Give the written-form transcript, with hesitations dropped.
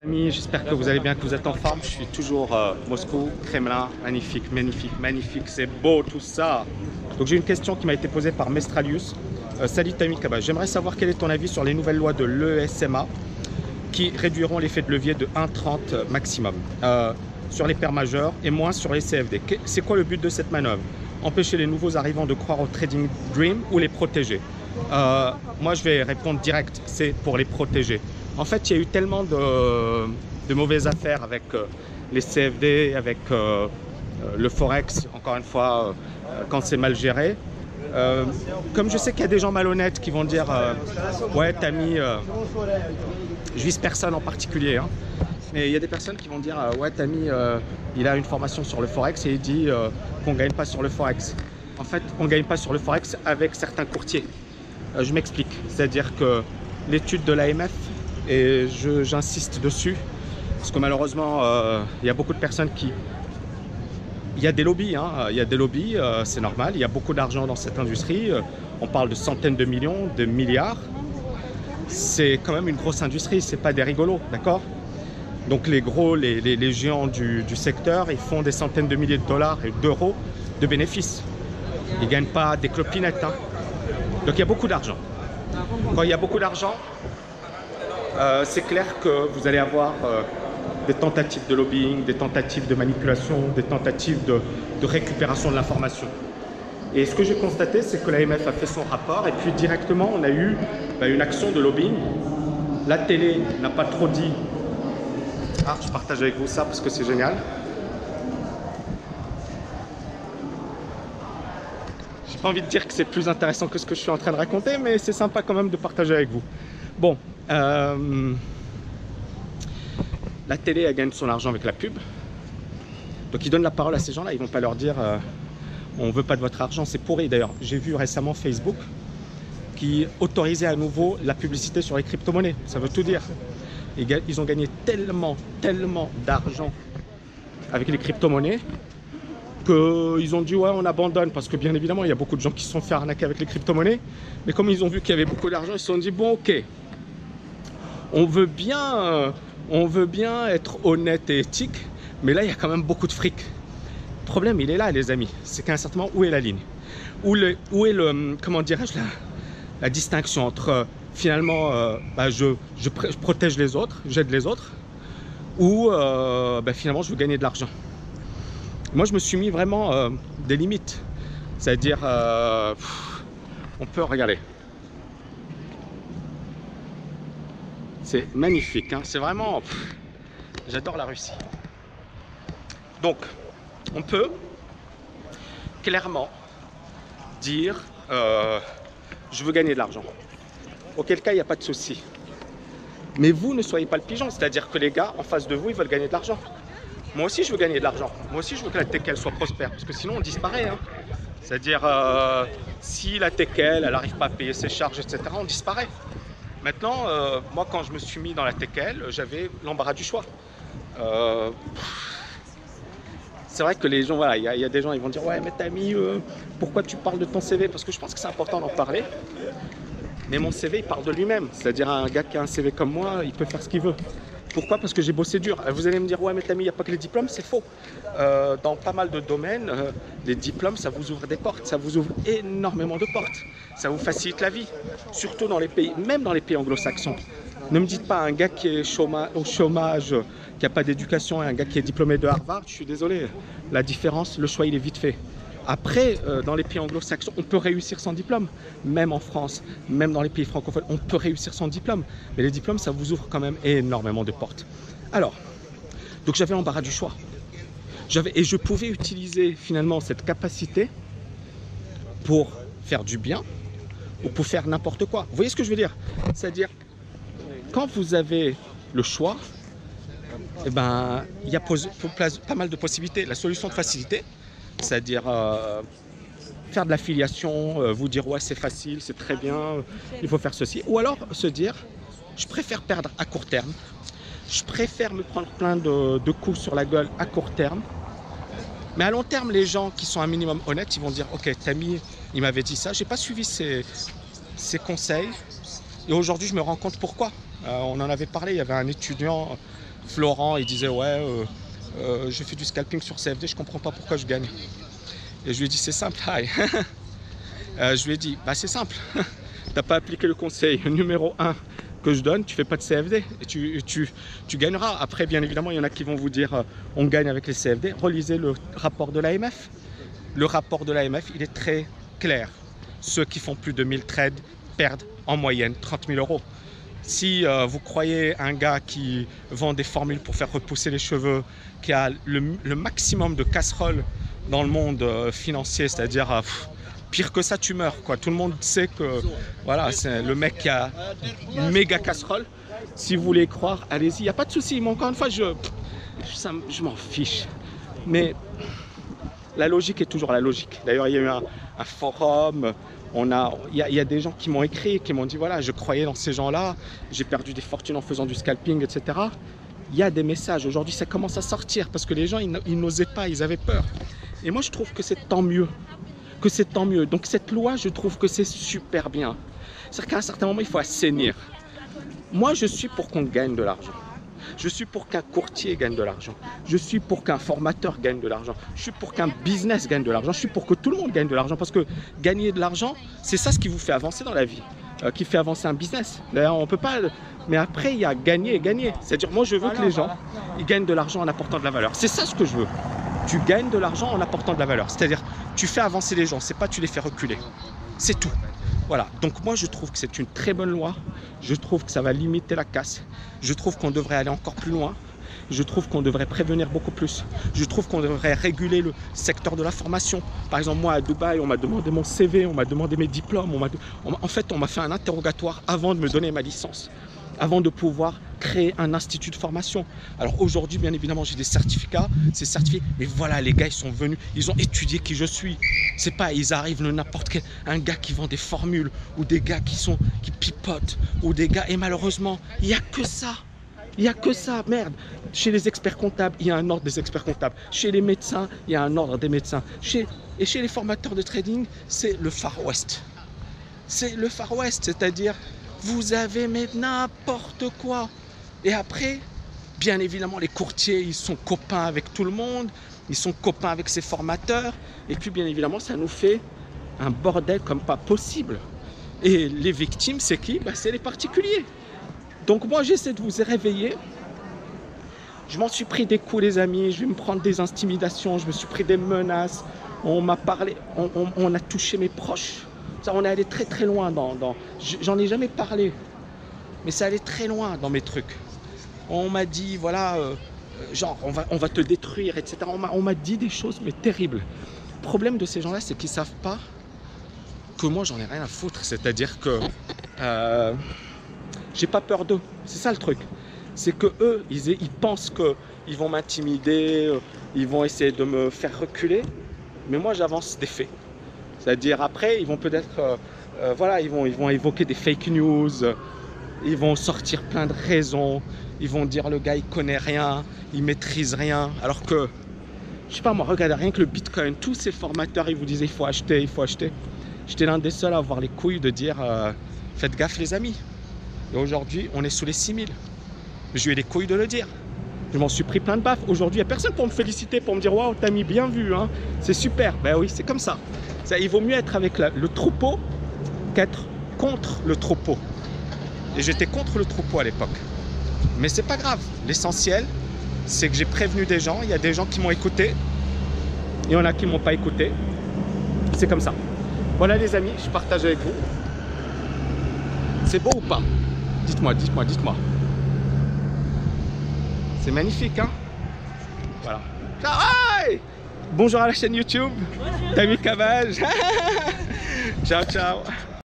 Amis, j'espère que vous allez bien, que vous êtes en forme. Je suis toujours Moscou, Kremlin, magnifique, magnifique, magnifique, c'est beau tout ça. Donc j'ai une question qui m'a été posée par Mestralius. Salut Tammy Kaba, j'aimerais savoir quel est ton avis sur les nouvelles lois de l'ESMA qui réduiront l'effet de levier de 1,30 maximum sur les paires majeures et moins sur les CFD. C'est quoi le but de cette manœuvre? Empêcher les nouveaux arrivants de croire au trading dream ou les protéger? Moi je vais répondre direct, c'est pour les protéger. En fait, il y a eu tellement de mauvaises affaires avec les CFD, avec le Forex, encore une fois, quand c'est mal géré. Comme je sais qu'il y a des gens malhonnêtes qui vont dire ouais, t'as mis, je vise personne en particulier, hein, mais il y a des personnes qui vont dire ouais, t'as mis, il a une formation sur le Forex et il dit qu'on ne gagne pas sur le Forex. En fait, on ne gagne pas sur le Forex avec certains courtiers. Je m'explique, c'est-à-dire que l'étude de l'AMF, et j'insiste dessus, parce que malheureusement, il y a beaucoup de personnes qui... Il y a des lobbies, hein, il y a des lobbies, c'est normal, il y a beaucoup d'argent dans cette industrie, on parle de centaines de millions, de milliards. C'est quand même une grosse industrie, c'est pas des rigolos, d'accord? Donc les gros, les géants du secteur, ils font des centaines de milliers de dollars et d'euros de bénéfices. Ils ne gagnent pas des clopinettes, hein. Donc il y a beaucoup d'argent. Quand il y a beaucoup d'argent, c'est clair que vous allez avoir des tentatives de lobbying, des tentatives de manipulation, des tentatives de récupération de l'information. Et ce que j'ai constaté, c'est que l'AMF a fait son rapport et puis directement, on a eu une action de lobbying. La télé n'a pas trop dit... Ah, je partage avec vous ça parce que c'est génial. J'ai pas envie de dire que c'est plus intéressant que ce que je suis en train de raconter, mais c'est sympa quand même de partager avec vous. Bon, la télé, elle gagne son argent avec la pub. Donc ils donnent la parole à ces gens-là, ils vont pas leur dire on veut pas de votre argent, c'est pourri. D'ailleurs, j'ai vu récemment Facebook qui autorisait à nouveau la publicité sur les crypto-monnaies. Ça veut tout dire. Ils ont gagné tellement d'argent avec les crypto-monnaies qu'ils ont dit ouais, on abandonne, parce que bien évidemment il y a beaucoup de gens qui se sont fait arnaquer avec les crypto-monnaies, mais comme ils ont vu qu'il y avait beaucoup d'argent, ils se sont dit bon, ok, on veut bien être honnête et éthique, mais là il y a quand même beaucoup de fric. Le problème il est là les amis, c'est qu'à un certain moment, où est la ligne, où est le comment dirais-je, la distinction entre finalement je protège les autres, j'aide les autres, ou finalement je veux gagner de l'argent. Moi, je me suis mis vraiment des limites. C'est-à-dire, on peut regarder. C'est magnifique, hein, c'est vraiment... J'adore la Russie. Donc, on peut clairement dire, je veux gagner de l'argent. Auquel cas, il n'y a pas de souci. Mais vous ne soyez pas le pigeon. C'est-à-dire que les gars en face de vous, ils veulent gagner de l'argent. Moi aussi, je veux gagner de l'argent. Moi aussi, je veux que la TKL soit prospère. Parce que sinon, on disparaît. Hein. C'est-à-dire, si la TKL, elle n'arrive pas à payer ses charges, etc., on disparaît. Maintenant, moi, quand je me suis mis dans la TKL, j'avais l'embarras du choix. C'est vrai que les gens, voilà, il y a des gens, ils vont dire « Ouais, mais Tammy, pourquoi tu parles de ton CV ?» Parce que je pense que c'est important d'en parler. Mais mon CV, il parle de lui-même. C'est-à-dire, un gars qui a un CV comme moi, il peut faire ce qu'il veut. Pourquoi? Parce que j'ai bossé dur. Vous allez me dire, ouais, mais Tammy, il n'y a pas que les diplômes, c'est faux. Dans pas mal de domaines, les diplômes, ça vous ouvre des portes, ça vous ouvre énormément de portes. Ça vous facilite la vie, surtout dans les pays, même dans les pays anglo-saxons. Ne me dites pas un gars qui est au chômage, qui n'a pas d'éducation, et un gars qui est diplômé de Harvard, je suis désolé. La différence, le choix, il est vite fait. Après, dans les pays anglo-saxons, on peut réussir sans diplôme. Même en France, même dans les pays francophones, on peut réussir sans diplôme. Mais les diplômes, ça vous ouvre quand même énormément de portes. Alors, donc j'avais l'embarras du choix. Et je pouvais utiliser finalement cette capacité pour faire du bien ou pour faire n'importe quoi. Vous voyez ce que je veux dire? C'est-à-dire, quand vous avez le choix, eh ben, il y a pas mal de possibilités. La solution de facilité, c'est-à-dire faire de l'affiliation, vous dire ouais c'est facile, c'est très bien, il faut faire ceci. Ou alors se dire, je préfère perdre à court terme, je préfère me prendre plein de coups sur la gueule à court terme. Mais à long terme, les gens qui sont un minimum honnêtes, ils vont dire ok, Tammy, il m'avait dit ça, j'ai pas suivi ses conseils. Et aujourd'hui, je me rends compte pourquoi. On en avait parlé, il y avait un étudiant Florent, il disait ouais, je fais du scalping sur CFD, je comprends pas pourquoi je gagne. Et je lui ai dit c'est simple, hi. Je lui ai dit bah c'est simple, t'as pas appliqué le conseil numéro 1 que je donne, tu fais pas de CFD et tu gagneras. Après bien évidemment il y en a qui vont vous dire on gagne avec les CFD. Relisez le rapport de l'AMF. Le rapport de l'AMF il est très clair. Ceux qui font plus de 1000 trades perdent en moyenne 30 000 euros. Si vous croyez un gars qui vend des formules pour faire repousser les cheveux, qui a le maximum de casseroles dans le monde financier, c'est-à-dire pire que ça tu meurs quoi. Tout le monde sait que voilà, c'est le mec qui a une méga casserole. Si vous voulez croire, allez-y, il n'y a pas de souci. Mais encore une fois, je m'en fiche. Mais la logique est toujours la logique. D'ailleurs, il y a eu un forum. Il y a des gens qui m'ont écrit, qui m'ont dit voilà, je croyais dans ces gens-là, j'ai perdu des fortunes en faisant du scalping, etc. Il y a des messages. Aujourd'hui, ça commence à sortir parce que les gens, ils n'osaient pas, ils avaient peur. Et moi, je trouve que c'est tant mieux. Donc cette loi, je trouve que c'est super bien. C'est-à-dire qu'à un certain moment, il faut assainir. Moi, je suis pour qu'on gagne de l'argent. Je suis pour qu'un courtier gagne de l'argent. Je suis pour qu'un formateur gagne de l'argent. Je suis pour qu'un business gagne de l'argent. Je suis pour que tout le monde gagne de l'argent. Parce que gagner de l'argent, c'est ça ce qui vous fait avancer dans la vie. Qui fait avancer un business. D'ailleurs, on ne peut pas... Mais après, il y a gagner et gagner. C'est-à-dire, moi, je veux que les gens ils gagnent de l'argent en apportant de la valeur. C'est ça ce que je veux. Tu gagnes de l'argent en apportant de la valeur. C'est-à-dire, tu fais avancer les gens. C'est pas tu les fais reculer. C'est tout. Voilà, donc moi je trouve que c'est une très bonne loi, je trouve que ça va limiter la casse, je trouve qu'on devrait aller encore plus loin, je trouve qu'on devrait prévenir beaucoup plus, je trouve qu'on devrait réguler le secteur de la formation. Par exemple, moi à Dubaï, on m'a demandé mon CV, on m'a demandé mes diplômes, en fait on m'a fait un interrogatoire avant de me donner ma licence, avant de pouvoir créer un institut de formation. Alors aujourd'hui, bien évidemment, j'ai des certificats, c'est certifié, mais voilà, les gars, ils sont venus, ils ont étudié qui je suis. C'est pas, ils arrivent n'importe quel, un gars qui vend des formules, ou des gars qui pipotent, ou des gars, et malheureusement, il n'y a que ça. Il n'y a que ça, merde. Chez les experts comptables, il y a un ordre des experts comptables. Chez les médecins, il y a un ordre des médecins. Et chez les formateurs de trading, c'est le Far West. C'est le Far West, c'est-à-dire, vous avez mais n'importe quoi. Et après, bien évidemment, les courtiers, ils sont copains avec tout le monde, ils sont copains avec ses formateurs, et puis bien évidemment, ça nous fait un bordel comme pas possible. Et les victimes, c'est qui? C'est les particuliers. Donc moi, j'essaie de vous réveiller. Je m'en suis pris des coups, les amis, je vais me prendre des intimidations, je me suis pris des menaces, on m'a parlé, on a touché mes proches. Ça, on est allé très très loin j'en ai jamais parlé, mais ça allait très loin dans mes trucs. On m'a dit, voilà, genre, on va te détruire, etc. On m'a dit des choses, mais terribles. Le problème de ces gens-là, c'est qu'ils ne savent pas que moi, j'en ai rien à foutre. C'est-à-dire que j'ai pas peur d'eux. C'est ça le truc. C'est que eux, ils pensent qu'ils vont m'intimider, ils vont essayer de me faire reculer. Mais moi, j'avance des faits. C'est-à-dire, après, ils vont peut-être, voilà, ils vont évoquer des fake news. Ils vont sortir plein de raisons, ils vont dire le gars il connaît rien, il maîtrise rien, alors que, je sais pas moi, regardez rien que le Bitcoin, tous ces formateurs ils vous disaient il faut acheter, il faut acheter. J'étais l'un des seuls à avoir les couilles de dire faites gaffe les amis. Et aujourd'hui on est sous les 6000. J'ai eu les couilles de le dire. Je m'en suis pris plein de baffes. Aujourd'hui il n'y a personne pour me féliciter, pour me dire waouh t'as mis bien vu, hein. C'est super. Ben oui c'est comme ça. Il vaut mieux être avec le troupeau qu'être contre le troupeau. Et j'étais contre le troupeau à l'époque. Mais c'est pas grave. L'essentiel, c'est que j'ai prévenu des gens. Il y a des gens qui m'ont écouté. Il y en a qui ne m'ont pas écouté. C'est comme ça. Voilà les amis, je partage avec vous. C'est beau ou pas? Dites-moi, dites-moi, dites-moi. C'est magnifique, hein? Voilà. Ciao! Bonjour à la chaîne YouTube. T'as vu Cabage? Ciao, ciao.